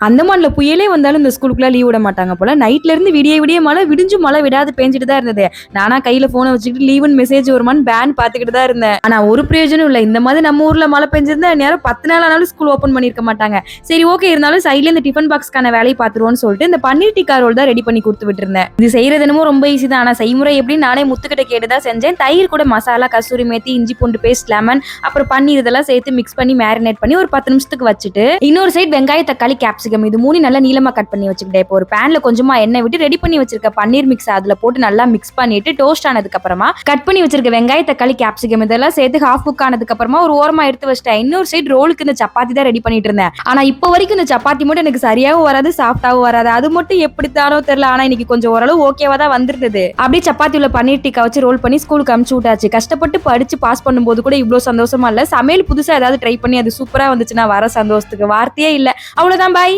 அந்தமான்ல புயலே வந்தாலும் இந்த ஸ்கூலுக்குள்ள லீவ் விட மாட்டாங்க போல. நைட்ல இருந்து விடிய விடிய மழை, விடிஞ்சு மழை விடாது பேஞ்சிட்டு தான் இருந்தது. நானா கையில போனை வச்சுக்கிட்டு லீவுன்னு மெசேஜ் வருமான்னு பேன் பாத்துக்கிட்டு தான் இருந்தேன். ஆனா ஒரு பிரயோஜனம் இல்ல. இந்த மாதிரி நம்ம ஊர்ல மழை பெஞ்சிருந்தா நேரம் 10 நாள் ஆனாலும் ஸ்கூல் ஓபன் பண்ணிருக்க மாட்டாங்க. சரி ஓகே, இருந்தாலும் சைட்ல இந்த டிஃபன் பாக்ஸ்க்கான வேலையை பாத்துருவோம்னு சொல்லிட்டு இந்த பன்னீர் டிக்கா ரோல் தான் ரெடி பண்ணி கொடுத்து விட்டு இருந்தேன். இது செய்யறது என்னமோ ரொம்ப ஈஸி தான். ஆனா செய்முறை எப்படின்னு நானே முத்துக்கிட்ட கேட்டுதான் செஞ்சேன். தயிர் கூட மசாலா, கசூரி மேத்தி, இஞ்சி பூண்டு பேஸ்ட், லெமன், அப்புறம் பன்னீர் இதெல்லாம் சேர்த்து மிக்ஸ் பண்ணி மேரினேட் பண்ணி ஒரு 10 நிமிஷத்துக்கு வச்சுட்டு இன்னொரு சைடு வெங்காய, தக்காளி, கேப்சிகம் இது மூணு நல்லா நீளமா கட் பண்ணி வச்சுக்கிட்டேன். இப்போ ஒரு பேன்ல கொஞ்சமா எண்ணெய் விட்டு ரெடி பண்ணி வச்சிருக்க பன்னீர் மிக்ஸ் அதுல போட்டு நல்லா மிக்ஸ் பண்ணிட்டு டோஸ்ட் ஆனதுக்கு அப்புறமா கட் பண்ணி வச்சிருக்க வெங்காய, தக்காளி, கேப்சிகம் இதெல்லாம் சேர்த்து ஹாஃப் குக் ஆனதுக்கு அப்புறமா ஒரு ஓரமா எடுத்து வச்சிட்டேன். இன்னொரு சைடு ரோலுக்கு இந்த சப்பாத்தி தான் ரெடி பண்ணிட்டு இருந்தேன். ஆனா இப்போ வரைக்கும் இந்த சப்பாத்தி மட்டும் எனக்கு சரியாவும் வராது, சாஃப்டாவும் வராது. அது மட்டும் எப்படித்தானோ தெரியல. ஆனா இன்னைக்கு கொஞ்சம் ஓரளவு ஓகேவா தான் வந்திருந்தது. அப்படியே சப்பாத்தி உள்ள பன்னீர் டிக்கா வச்சு ரோல் பண்ணி ஸ்கூலுக்கு அனுப்பிச்சு விட்டாச்சு. கஷ்டப்பட்டு படிச்சு பாஸ் பண்ணும்போது கூட இவ்வளவு சந்தோஷமா இல்ல. சமையல் புதுசா ஏதாவது ட்ரை பண்ணி அது சூப்பரா வந்துச்சுன்னா வர சந்தோஷத்துக்கு வார்த்தையே இல்ல. அவ்வளவுதான், பாய்.